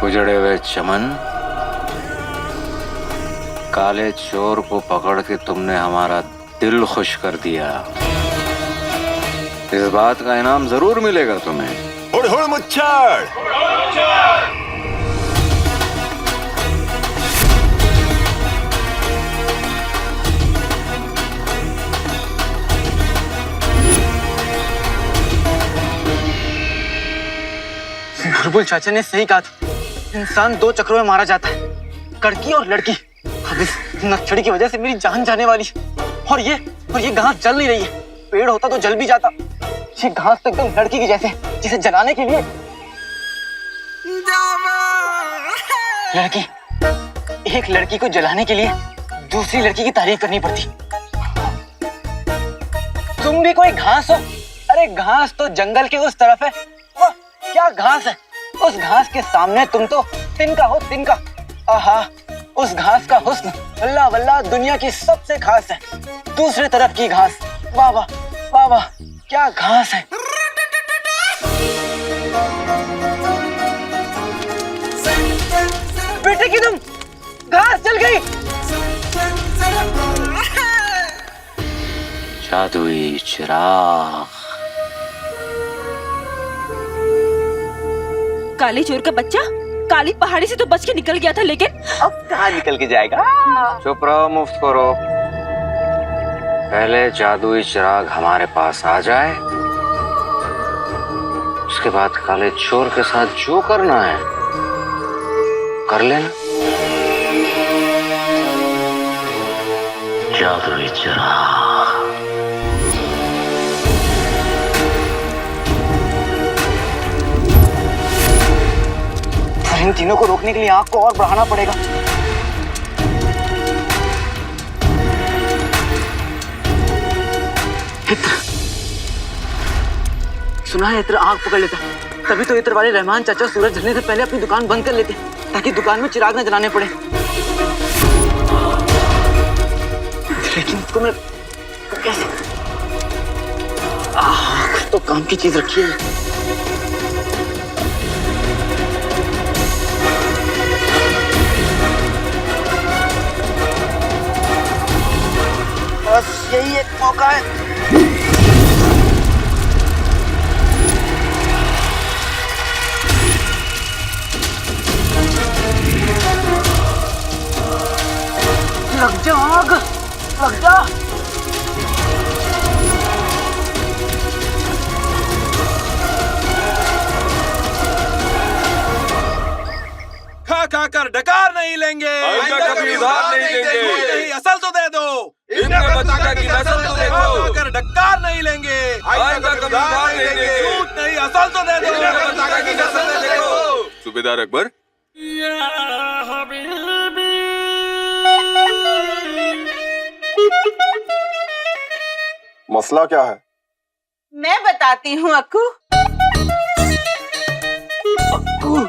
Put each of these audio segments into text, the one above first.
उजड़े हुए चमन, काले चोर को पकड़ के तुमने हमारा दिल खुश कर दिया। इस बात का इनाम जरूर मिलेगा तुम्हें। हुड़ हुड़ मुच्छड़। बुलबुल चाचा ने सही कहा था, इंसान दो चक्रों में मारा जाता है, कड़की और लड़की। अब इस नक्सड़ी की वजह से मेरी जान जाने वाली है। और ये घास जल नहीं रही है। पेड़ होता तो जल भी जाता। ये घास तो एकदम लड़की की जैसे, जिसे जलाने के लिए एक लड़की को जलाने के लिए दूसरी लड़की की तारीफ करनी पड़ती। तुम भी कोई घास हो? अरे घास तो जंगल के उस तरफ है। वाह क्या घास है! उस घास के सामने तुम तो तिनका हो, तिनका। आहा, उस घास का हुस्न वल्ला वल्ला दुनिया की सबसे खास है। दूसरी तरफ की घास, वाह वाह वाह वाह, क्या घास है! बेटे की तुम, घास जल गई। जादुई चिराग। काले चोर का बच्चा काली पहाड़ी से तो बच के निकल गया था, लेकिन अब कहाँ निकल के जाएगा? चुप रहो, मुफ्त करो। पहले जादुई चिराग हमारे पास आ जाए, उसके बाद काले चोर के साथ जो करना है कर लेना। जादुई चिराग। इन तीनों को रोकने के लिए आग को और बढ़ाना पड़ेगा। इत्र, सुना है इत्र आग पकड़ लेता, तभी तो इत्र वाले रहमान चाचा सूरज ढलने से पहले अपनी दुकान बंद कर लेते ताकि दुकान में चिराग न जलाने पड़े। लेकिन इसको मैं कैसे? कुछ तो काम की चीज रखी है। बस यही एक मौका है। लग जा आग, लग जा। खा कर डकार नहीं लेंगे, आइंदा कभी उधार नहीं देंगे। नहीं असल तो दे दो। इनके बच्चा की नस्ल तो देखो। खा कर डकार नहीं लेंगे, आइंदा कभी उधार नहीं देंगे। झूठ नहीं असल तो दे दो। इनके बच्चा की नस्ल तो देखो। सूबेदार अकबर, मसला क्या है? मैं बताती हूँ अक्कू। अक्कू,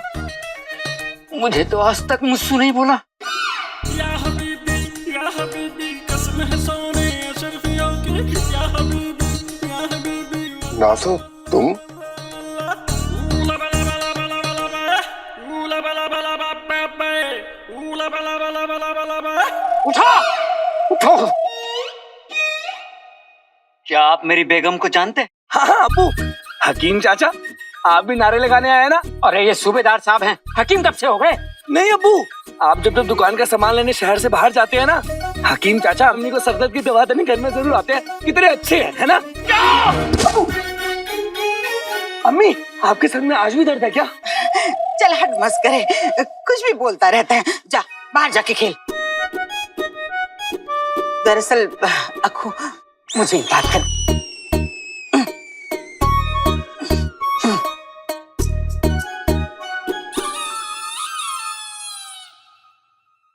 मुझे तो आज तक मुझसे नहीं बोला। नासो, तुम? उठा, उठो। क्या आप मेरी बेगम को जानते? हाँ हाँ अब्बू, हकीम चाचा आप भी नारे लगाने आए ना? अरे ये सूबेदार साहब हैं, हकीम कब से हो गए? नहीं अब्बू, आप जब दुकान का सामान लेने शहर से बाहर जाते हैं ना, हकीम चाचा अम्मी को सरदर्द की दवा देने घर में जरूर आते हैं। कितने अच्छे हैं, है ना? अम्मी, आपके सर में आज भी दर्द है क्या? चल हट मत करे, कुछ भी बोलता रहता है। जा बाहर जाके खेल। दरअसल अक्कू, मुझे एक बात कर।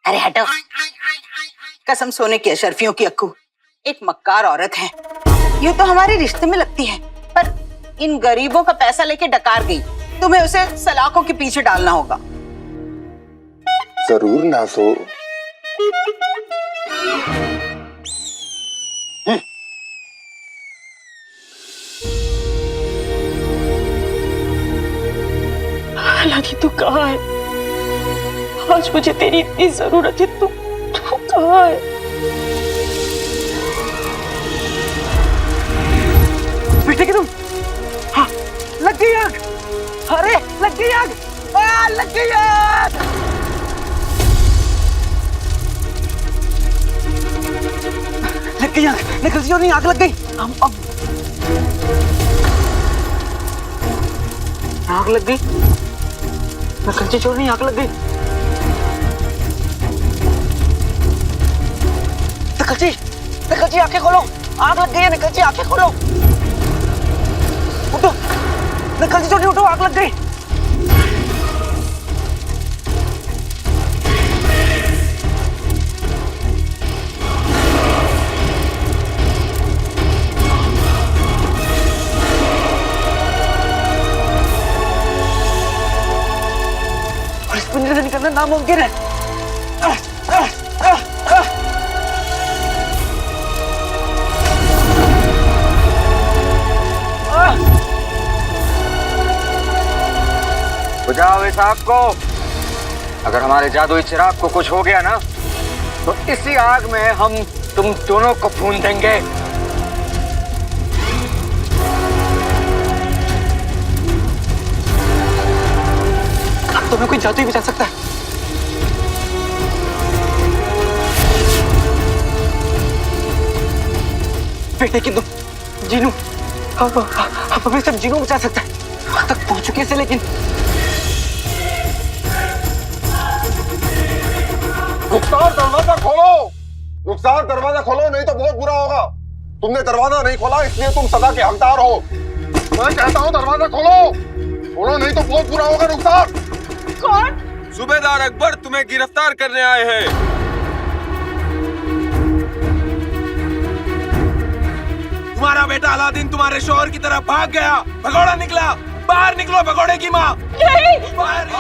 अरे हटो, कसम सोने की अशरफियों की अक्कू, एक मक्कार औरत है। यूं तो हमारे रिश्ते में लगती है, पर इन गरीबों का पैसा लेके डकार गई। तुम्हें उसे सलाखों के पीछे डालना होगा। जरूर नासो। हालांकि तू कहाँ है? आज मुझे तेरी इतनी जरूरत है, तू कहाँ है? बेटे की तुम, हाँ, लग गई आग। अरे लग गई आग, लग गई आग। लग गई आग, निकल जो नहीं, आग लग गई। अब आग लग गई, निकल जो नहीं, आग लग गई। निकल जी आंखें खोलो, आग लग गई है। निकल जी आंखें खोलो, उठो। निकल जी छोटी, उठो, आग लग गई। और इस पिंजरे से निकलना नामुमकिन है। बुझाओ इस आग को। अगर हमारे जादुई चिराग को कुछ हो गया ना, तो इसी आग में हम तुम दोनों को भून देंगे। अब तुम्हें कोई जादू ही बचा सकता है। बेटे की तुम, जीनू, अब हमें सिर्फ जीनू बचा सकता है। वहां तक पहुंच चुके से, लेकिन रुखसार दरवाजा खोलो, रुखसार दरवाजा खोलो, नहीं तो बहुत बुरा होगा। तुमने दरवाजा नहीं खोला, इसलिए तुम सदा के हकदार हो। मैं कहता हूँ दरवाजा खोलो, खोलो, नहीं तो बहुत बुरा होगा। रुखसार। कौन? सूबेदार अकबर तुम्हें गिरफ्तार करने आए हैं। तुम्हारा बेटा अलादीन तुम्हारे शोहर की तरफ भाग गया। भगोड़ा निकला, बाहर निकलो भगोड़े की माँ। बाहर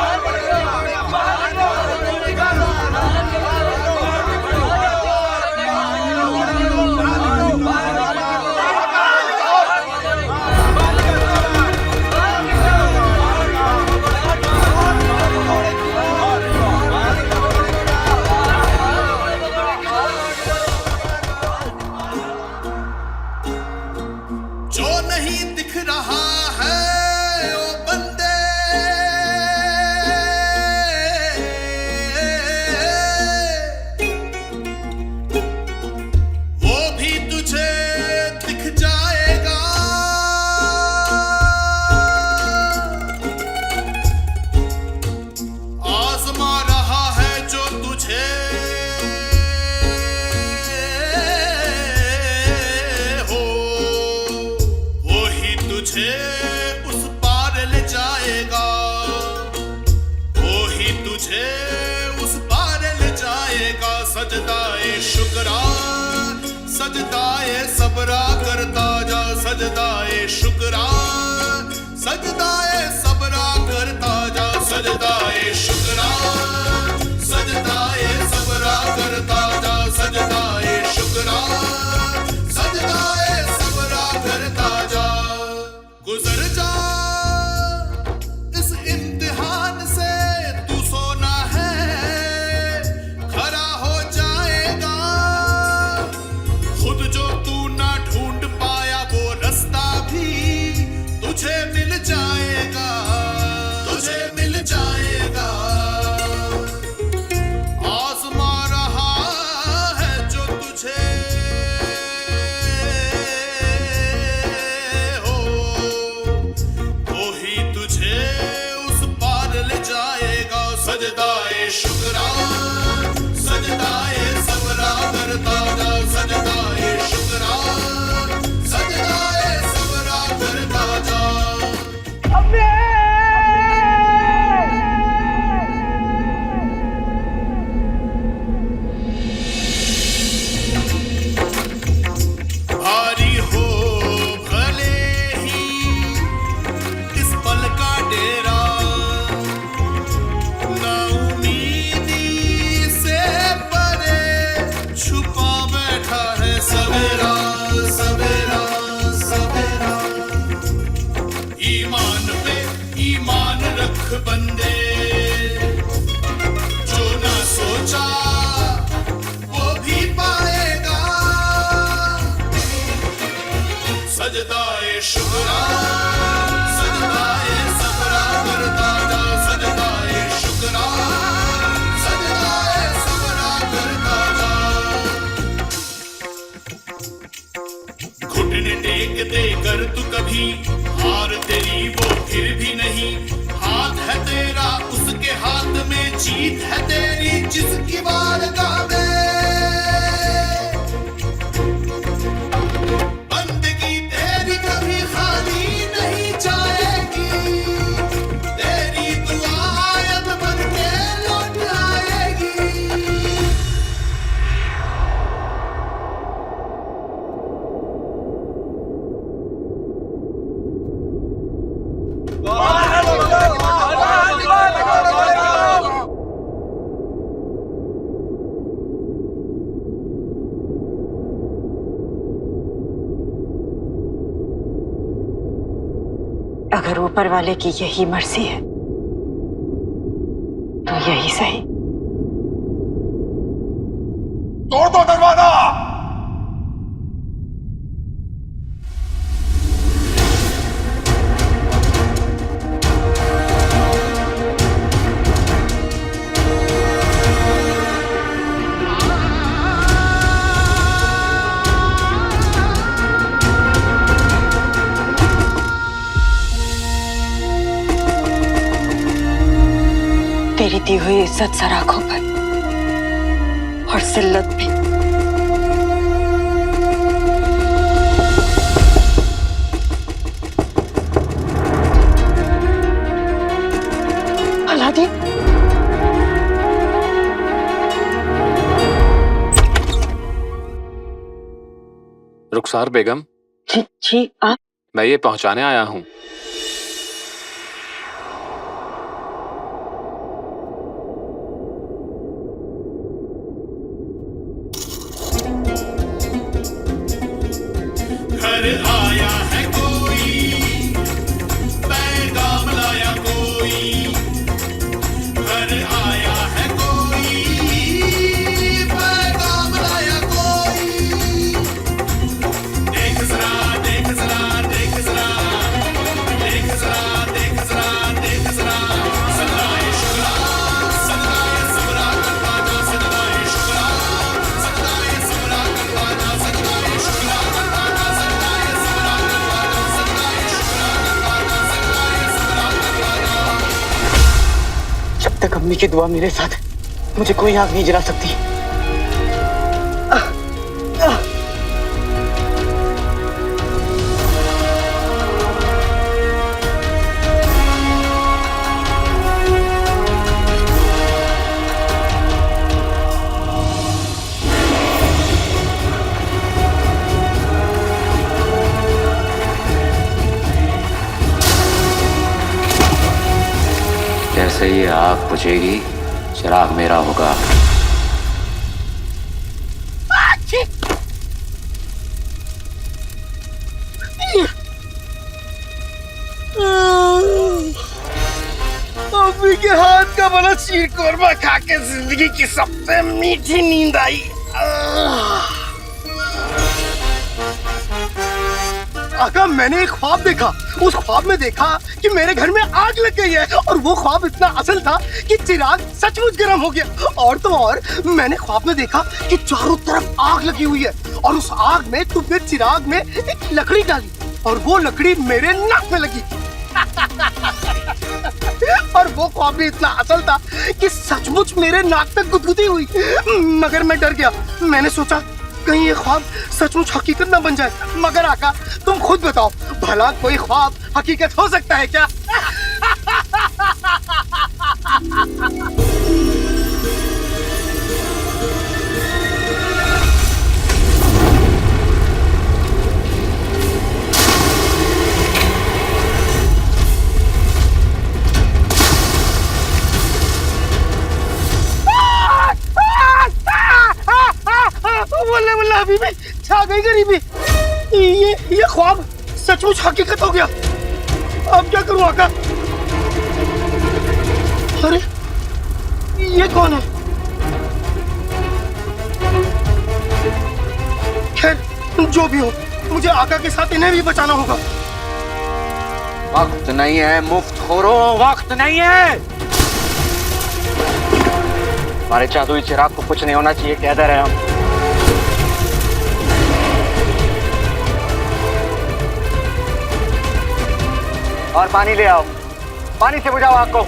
जो नहीं दिख रहा है ओ बंदे, वो भी तुझे दिख जाएगा। आजमा रहा है जो तुझे तुझे उस पार ले जाएगा। वो ही तुझे उस पार ले जाएगा। सजदाए शुक्रा, सजदाए सबरा करता जा। सजदाए शुक्रा, सजदाए सबरा करता जा। सजदाए शुक्रा, सजदाए सबरा करता जा। सजदाए शुक्रा, सजदाए सबरा करता जा। गुजर जा इस इम्तिहान से, तू सोना है खरा हो जाएगा। खुद जो तू ना ढूंढ शुक्रा सजदाए सबरा करता जा सजदाए शुक्रा सजदाए सबरा करता जा घुटने टेक दे कर तू कभी हार तेरी वो फिर भी नहीं हाथ है तेरा उसके हाथ में जीत है तेरी जिसकी बारगाह में बंदगी तेरी कभी खाली नहीं जाएगी तेरी दुआ आयत बन के लौट आएगी अगर ऊपर वाले की यही मर्जी है तो यही सही। तोड़ दो दरवाजा। तेरी दी हुई इज्जत सराखों पर और जिल्लत भी। अलादीन रुखसार बेगम, जी आप? मैं ये पहुंचाने आया हूँ। घर आया है कोई पैगाम लाया कोई घर आया है कोई पैगाम लाया कोई देख जरा देख जरा देख जरा देख जरा देख जरा देख जरा सजदाए शुक्रा सजदाए सबरा करता जा सजदाए शुक्रा सजदाए सबरा करता जा सजदाए शुक्रा करता जा सजदाए सबरा करता जा सजदाए शुक्रा करता जा सजदाए सबरा करता जा। जब तक अम्मी की दुआ मेरे साथ है, मुझे कोई आग नहीं जला सकती। जैसे ये आग बुझेगी, चिराग मेरा होगा। अम्मी के हाथ का बना शीर कोरमा खा के जिंदगी की सबसे मीठी नींद आई। आका, मैंने एक ख्वाब देखा। उस ख्वाब में देखा कि मेरे घर में आग लग गई है और वो ख्वाब इतना असल था कि चिराग सचमुच गर्म हो गया। और तो और मैंने ख्वाब में देखा कि चारों तरफ आग लगी हुई है और उस आग में तुमने चिराग में एक लकड़ी डाली और वो लकड़ी मेरे नाक में लगी। और वो ख्वाब भी इतना असल था कि सचमुच मेरे नाक तक गुदगुदी हुई। मगर मैं डर गया। मैंने सोचा कहीं ये ख्वाब सचमुच हकीकत ना बन जाए। मगर आका, तुम खुद बताओ, भला कोई ख्वाब हकीकत हो सकता है क्या? वल्लाह वल्लाह हबीबी, छा गई गरीबी। ये ख्वाब सचमुच हकीकत हो गया। अब क्या करूं आका? अरे ये कौन है? खैर जो भी हो, मुझे आका के साथ इन्हें भी बचाना होगा। वक्त नहीं है मुफ्त खोरो, वक्त नहीं है। हमारे जादुई चिराग को कुछ नहीं होना चाहिए, कह दे रहे हम। और पानी ले आओ, पानी से बुझाओ आग को।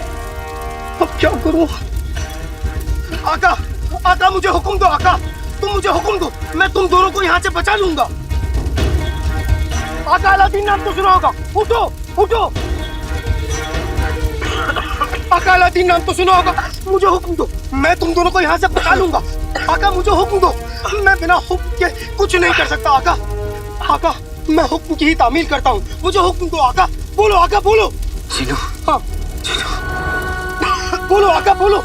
अब क्या करूं? आका, आका मुझे हुक्म दो, आका तुम मुझे हुक्म दो, मैं तुम दोनों को यहाँ से बचा लूंगा। आका अलादीन नाम तो सुना होगा, उठो उठो। आका अलादीन नाम तो सुना होगा, मुझे हुक्म दो, मैं तुम दोनों को यहाँ से बचा लूंगा। आका मुझे हुक्म दो, मैं बिना हुक्म के कुछ नहीं कर सकता। आका, आका मैं हुक्म की ही तामील करता हूँ, मुझे हुक्म दो। आका बोलो, आका बोलो। जीनू, हाँ बोलो आका बोलो।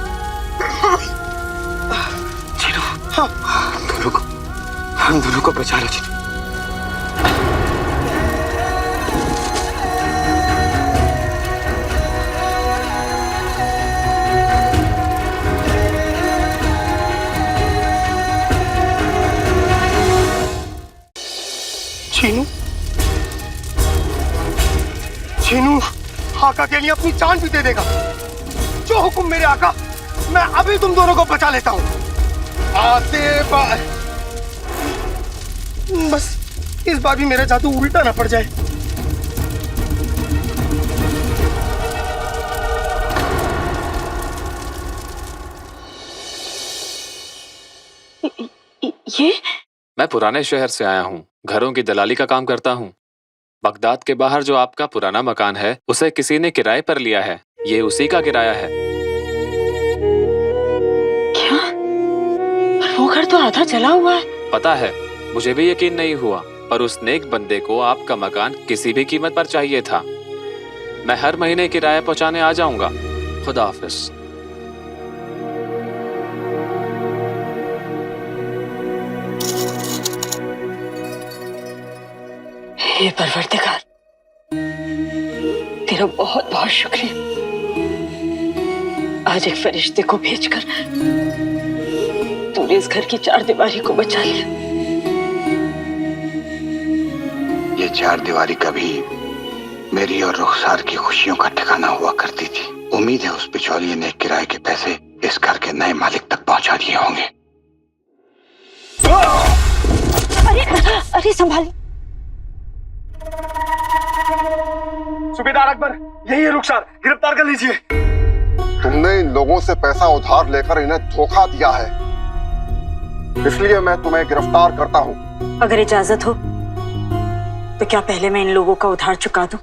जीनू, हाँ हम दोनों को बचा लो जीनू। चीनू, चीनू आका के लिए अपनी जान भी दे देगा। जो हुक्म मेरे आका, मैं अभी तुम दोनों को बचा लेता हूँ। बस इस बार भी मेरा जादू उल्टा ना पड़ जाए। ये मैं पुराने शहर से आया हूँ, घरों की दलाली का काम करता हूँ। बगदाद के बाहर जो आपका पुराना मकान है, उसे किसी ने किराए पर लिया है। ये उसी का किराया है। क्या? वो घर तो आधा जला हुआ है। पता है, मुझे भी यकीन नहीं हुआ, पर उस नेक बंदे को आपका मकान किसी भी कीमत पर चाहिए था। मैं हर महीने किराया पहुंचाने आ जाऊंगा। खुदा हाफिज। हे परवरदिगार, तेरा बहुत बहुत शुक्रिया। आज एक फरिश्ते को भेजकर तूने इस घर की चार दीवारी को बचा लिया। ये चार दीवारी कभी मेरी और रुखसार की खुशियों का ठिकाना हुआ करती थी। उम्मीद है उस बिचौलिए ने किराए के पैसे इस घर के नए मालिक तक पहुंचा दिए होंगे। अरे अरे संभालिए। सूबेदार अकबर, यही है रुखसार, गिरफ्तार कर लीजिए। तुमने इन लोगों से पैसा उधार लेकर इन्हें धोखा दिया है, इसलिए मैं तुम्हें गिरफ्तार करता हूँ। अगर इजाजत हो तो क्या पहले मैं इन लोगों का उधार चुका दूं?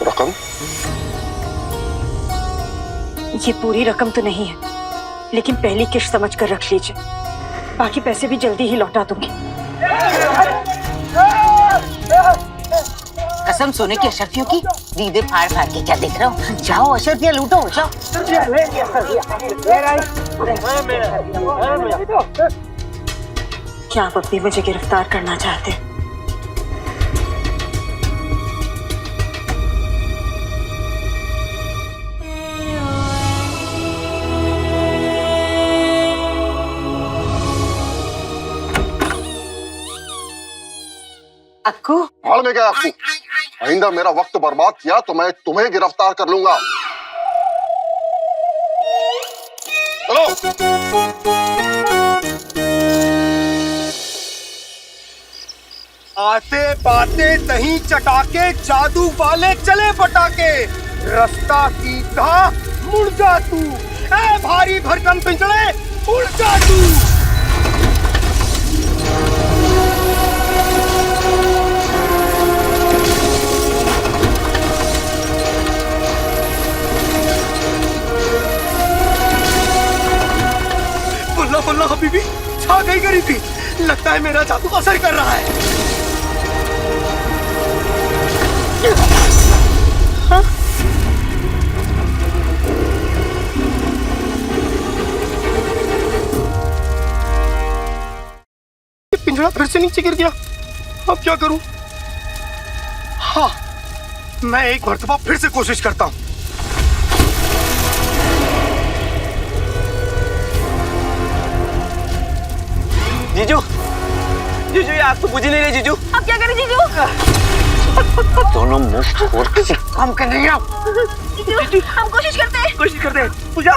रकम? ये पूरी रकम तो नहीं है, लेकिन पहली किश्त समझ कर रख लीजिए। बाकी पैसे भी जल्दी ही लौटा दूंगी। कसम सोने की अशरफियों की, दीदे फाड़ फाड़ के क्या देख रहे हो? जाओ अशरफियाँ लूटो, जाओ। क्या आप अब भी मुझे गिरफ्तार करना चाहते हैं? अक्कू, भाड़ में गया अक्कू। आइंदा मेरा वक्त बर्बाद किया तो मैं तुम्हें गिरफ्तार कर लूंगा। चलो। आते बाते दही चटाके, जादू वाले चले पटाके। रास्ता सीधा मुड़ जा तू, ऐ भारी भरकम पिंजड़े उड़ जा तू। बल्ला बल्ला हबीबी, छा गई गरीबी। लगता है मेरा जादू असर कर रहा है। हाँ? ये पिंजरा फिर से नीचे गिर गया। अब क्या करूं? हाँ, मैं एक मर्तबा फिर से कोशिश करता हूं। जीजू, जीजू ये आग तो बुझ ही नहीं रही जीजू। अब क्या करें जीजू? दोनों मुफ्त और किसी काम के नहीं आओ। हम कोशिश करते हैं। पूजा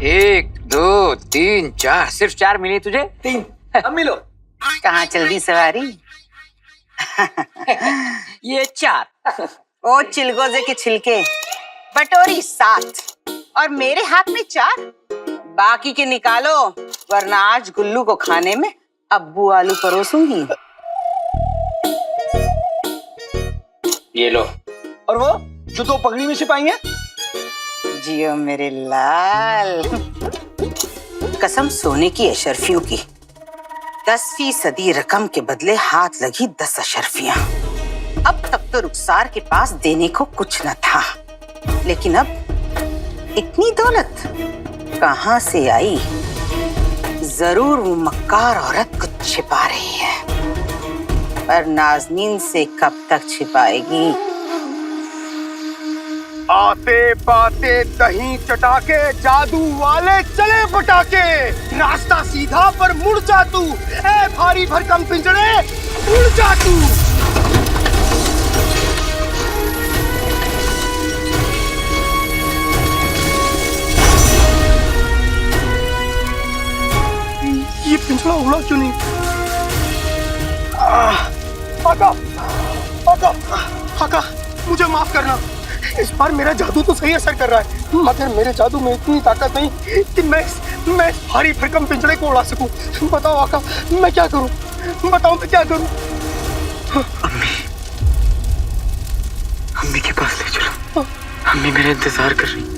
एक दो तीन चार, सिर्फ 4 मिली तुझे? 3 अब मिलो। कहाँ चल दी सवारी? ये 4। ओ चिलगोजे के छिलके, बटोरी 7 और मेरे हाथ में 4। बाकी के निकालो, वरना आज गुल्लू को खाने में अब्बू आलू परोसूंगी। ये लो। और वो जो 2 पगड़ी में सिपाही हैं? जियो मेरे लाल। कसम सोने की अशर्फियों की, 10% रकम के बदले हाथ लगी 10 अशर्फियां। अब तक तो रुखसार के पास देने को कुछ न था, लेकिन अब इतनी दौलत कहां से आई? जरूर वो मक्कार औरत कुछ छिपा रही है, पर नाज़नीन से कब तक छिपाएगी? आते पाते दही चटाके, जादू वाले चले पटाके, रास्ता सीधा पर मुड़ जा तू, ए भारी भरकम पिंजरे उड़ जा तू। ये पिंजरा उड़ा क्यों नहीं? आका, मुझे माफ करना। इस बार मेरा जादू तो सही असर कर रहा है, मगर मेरे जादू में इतनी ताकत नहीं कि मैं इस भारी भरकम पिंजरे को उड़ा सकूं। बताओ आका, मैं क्या करूं? बताओ मैं क्या करूं? अम्मी के पास ले चलो। अम्मी मेरा इंतजार कर रही।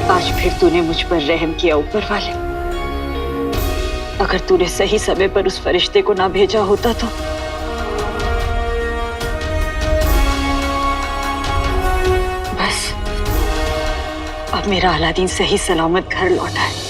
आज फिर तूने मुझ पर रहम किया ऊपर वाले। अगर तूने सही समय पर उस फरिश्ते को ना भेजा होता तो बस अब मेरा अलादीन सही सलामत घर लौटा है।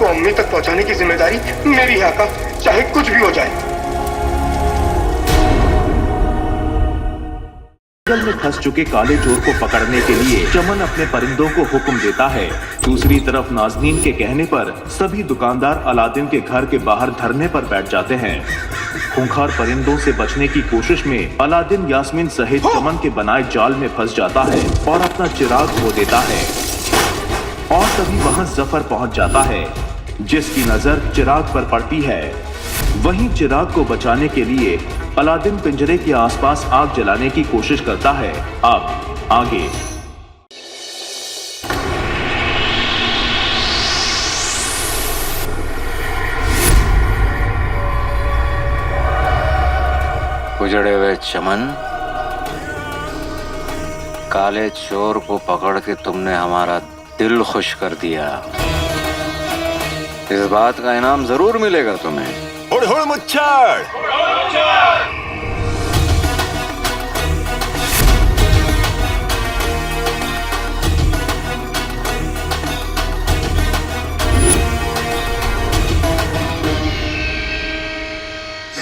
अम्मी तक पहुंचाने की जिम्मेदारी मेरी है आका, चाहे कुछ भी हो जाए। जंगल में फंस चुके काले चोर को पकड़ने के लिए चमन अपने परिंदों को हुक्म देता है। दूसरी तरफ नाज़नीन के कहने पर सभी दुकानदार अलादीन के घर के बाहर धरने पर बैठ जाते हैं। खूंखार परिंदों से बचने की कोशिश में अलादीन यास्मीन सहित चमन के बनाए जाल में फंस जाता है और अपना चिराग खो देता है। और तभी वहां जफर पहुंच जाता है, जिसकी नजर चिराग पर पड़ती है। वहीं चिराग को बचाने के लिए अलादीन पिंजरे के आसपास आग जलाने की कोशिश करता है। अब आगे। उजड़े हुए चमन, काले चोर को पकड़ के तुमने हमारा दिल खुश कर दिया। इस बात का इनाम जरूर मिलेगा तुम्हें। हुड़ हुड़ मुच्छड़।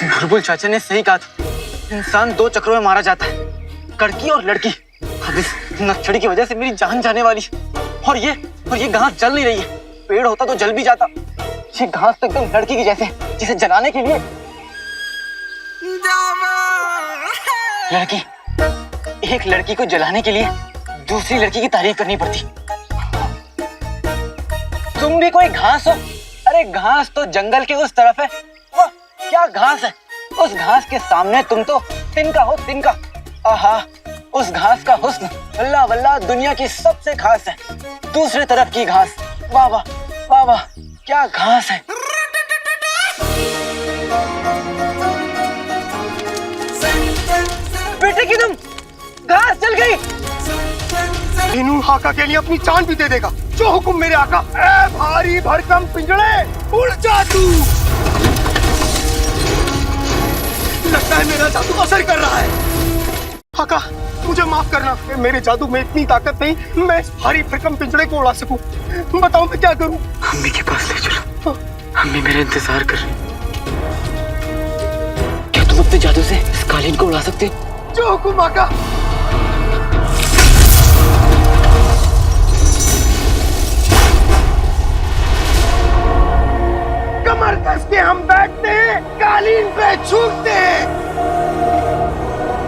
बुलबुल चाचा ने सही कहा था, इंसान 2 चक्रों में मारा जाता है, कड़की और लड़की। अब इस नक्सड़ी की वजह से मेरी जान जाने वाली है। और ये घास जल नहीं रही है। पेड़ होता तो जल भी जाता। ये घास तो एकदम लड़की की जैसे, जिसे जलाने के लिए एक लड़की को जलाने के लिए दूसरी लड़की की तारीफ करनी पड़ती। तुम भी कोई घास हो? अरे घास तो जंगल के उस तरफ है। वाह क्या घास है! उस घास के सामने तुम तो तिनका हो, तिनका। आहा, उस घास का हुस्न वल्ला वल्ला दुनिया की सबसे खास है। दूसरी तरफ की घास, वाह वाह वाह वाह, क्या घास है! बेटे की तुम घास जल गई। तीनों आका के लिए अपनी जान भी दे देगा। जो हुक्म मेरे आका। ए भारी भरकम पिंजड़े, उड़ जा तू। लगता है मेरा जादू असर कर रहा है। आका मुझे माफ करना, मेरे जादू में इतनी ताकत नहीं मैं इस भारी भरकम पिंजड़े को उड़ा सकूं। बताओ मैं क्या करूं? अम्मी के पास ले चलो, अम्मी मेरा इंतजार कर रही। क्या तुम अपने जादू से इस कालीन को उड़ा सकते हो? जो हुक्म आका। कमर कस के हम बैठते हैं, कालीन पे छूटते हैं।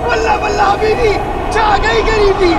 वल्ला वल्ला हबीबी, छा गई गरीबी।